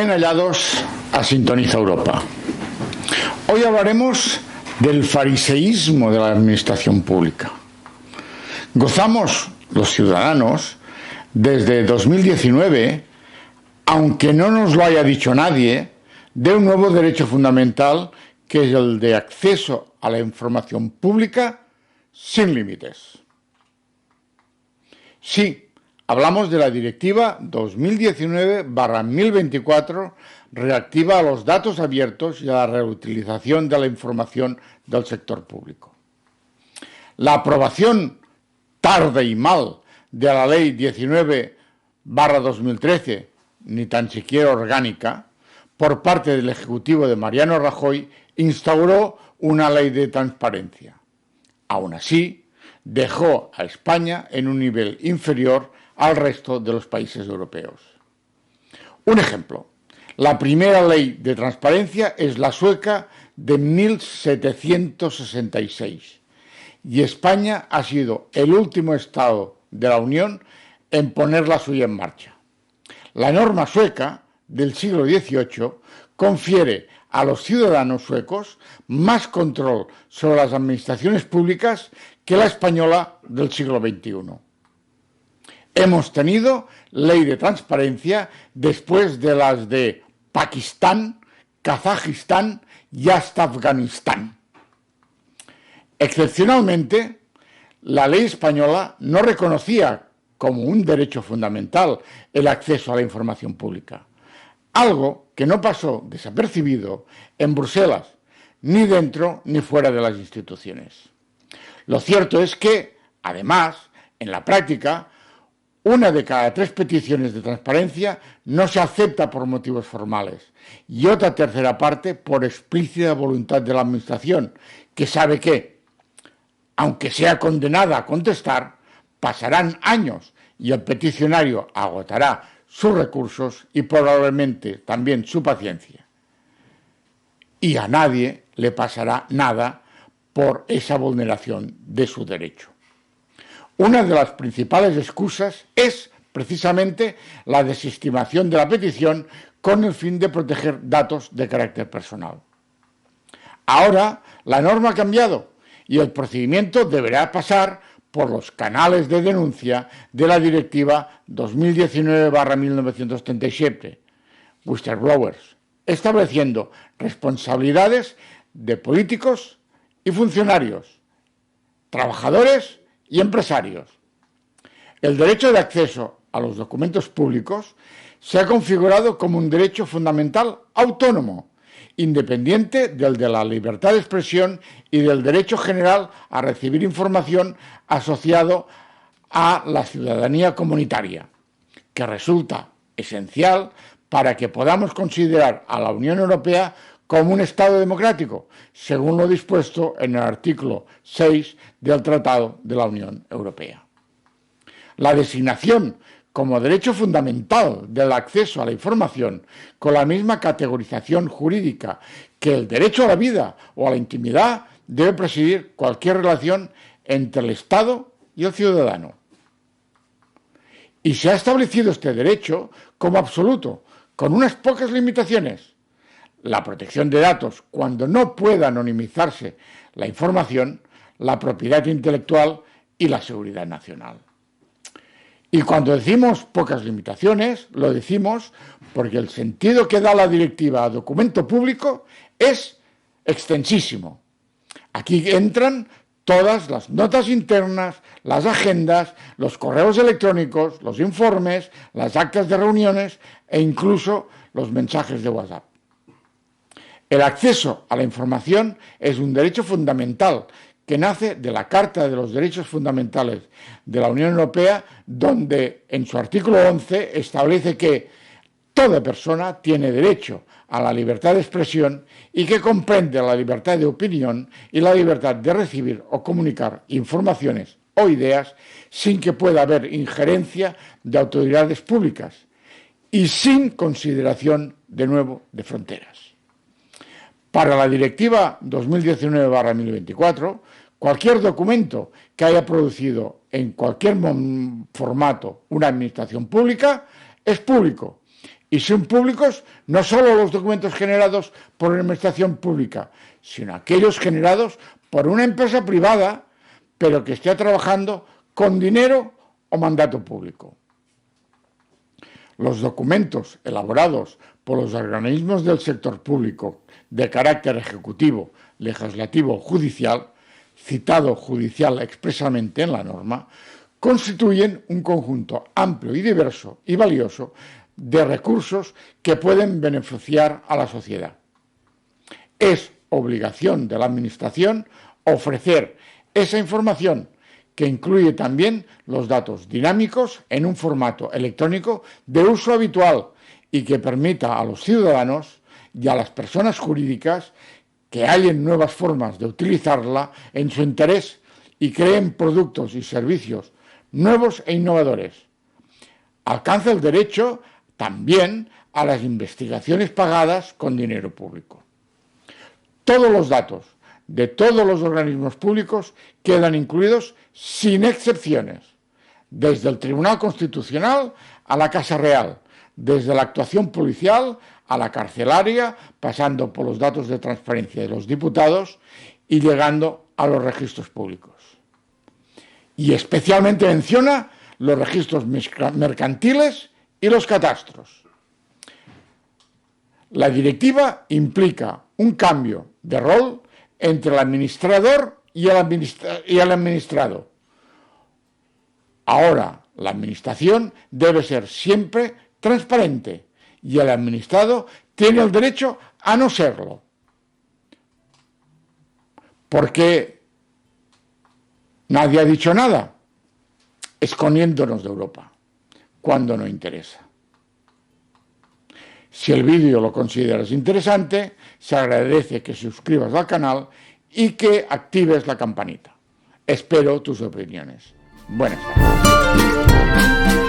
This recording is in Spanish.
Bien hallados a Sintoniza Europa. Hoy hablaremos del fariseísmo de la administración pública. Gozamos, los ciudadanos, desde 2019, aunque no nos lo haya dicho nadie, de un nuevo derecho fundamental que es el de acceso a la información pública sin límites. Sí, hablamos de la Directiva 2019/1024 relativa a los datos abiertos y a la reutilización de la información del sector público. La aprobación tarde y mal de la Ley 19/2013, ni tan siquiera orgánica, por parte del Ejecutivo de Mariano Rajoy, instauró una ley de transparencia. Aún así, dejó a España en un nivel inferior al resto de los países europeos. Un ejemplo, la primera ley de transparencia es la sueca de 1766 y España ha sido el último Estado de la Unión en poner la suya en marcha. La norma sueca del siglo XVIII confiere a los ciudadanos suecos más control sobre las administraciones públicas que la española del siglo XXI. Hemos tenido ley de transparencia después de las de Pakistán, Kazajistán y hasta Afganistán. Excepcionalmente, la ley española no reconocía como un derecho fundamental el acceso a la información pública, algo que no pasó desapercibido en Bruselas, ni dentro ni fuera de las instituciones. Lo cierto es que, además, en la práctica, una de cada 3 peticiones de transparencia no se acepta por motivos formales y otra tercera parte por explícita voluntad de la Administración, que sabe que, aunque sea condenada a contestar, pasarán años y el peticionario agotará sus recursos y probablemente también su paciencia. Y a nadie le pasará nada por esa vulneración de su derecho. Una de las principales excusas es precisamente la desestimación de la petición con el fin de proteger datos de carácter personal. Ahora la norma ha cambiado y el procedimiento deberá pasar por los canales de denuncia de la Directiva 2019/1937, whistleblowers, estableciendo responsabilidades de políticos y funcionarios, trabajadores y empresarios. El derecho de acceso a los documentos públicos se ha configurado como un derecho fundamental autónomo, independiente del de la libertad de expresión y del derecho general a recibir información asociado a la ciudadanía comunitaria, que resulta esencial para que podamos considerar a la Unión Europea como un Estado democrático, según lo dispuesto en el artículo 6 del Tratado de la Unión Europea. La designación como derecho fundamental del acceso a la información, con la misma categorización jurídica que el derecho a la vida o a la intimidad, debe presidir cualquier relación entre el Estado y el ciudadano. Y se ha establecido este derecho como absoluto, con unas pocas limitaciones: la protección de datos cuando no pueda anonimizarse la información, la propiedad intelectual y la seguridad nacional. Y cuando decimos pocas limitaciones, lo decimos porque el sentido que da la directiva a documento público es extensísimo. Aquí entran todas las notas internas, las agendas, los correos electrónicos, los informes, las actas de reuniones e incluso los mensajes de WhatsApp. El acceso a la información es un derecho fundamental que nace de la Carta de los Derechos Fundamentales de la Unión Europea, donde en su artículo 11 establece que toda persona tiene derecho a la libertad de expresión y que comprende la libertad de opinión y la libertad de recibir o comunicar informaciones o ideas sin que pueda haber injerencia de autoridades públicas y sin consideración, de nuevo, de fronteras. Para la Directiva 2019/1024, cualquier documento que haya producido en cualquier formato una administración pública es público Y son públicos no solo los documentos generados por una administración pública, sino aquellos generados por una empresa privada, pero que esté trabajando con dinero o mandato público. Los documentos elaborados por los organismos del sector público de carácter ejecutivo, legislativo o judicial, citado judicial expresamente en la norma, constituyen un conjunto amplio y diverso y valioso de recursos que pueden beneficiar a la sociedad. Es obligación de la Administración ofrecer esa información, que incluye también los datos dinámicos en un formato electrónico de uso habitual y que permita a los ciudadanos y a las personas jurídicas que hallen nuevas formas de utilizarla en su interés y creen productos y servicios nuevos e innovadores. Alcanza el derecho también a las investigaciones pagadas con dinero público. Todos los datos de todos los organismos públicos quedan incluidos sin excepciones, desde el Tribunal Constitucional a la Casa Real, desde la actuación policial a la carcelaria, pasando por los datos de transparencia de los diputados y llegando a los registros públicos. Y especialmente menciona los registros mercantiles y los catastros. La directiva implica un cambio de rol entre el administrador y el administrado. Ahora, la administración debe ser siempre transparente y el administrado tiene el derecho a no serlo. Porque nadie ha dicho nada, escondiéndonos de Europa, cuando no interesa. Si el vídeo lo consideras interesante, se agradece que suscribas al canal y que actives la campanita. Espero tus opiniones. Buenas tardes.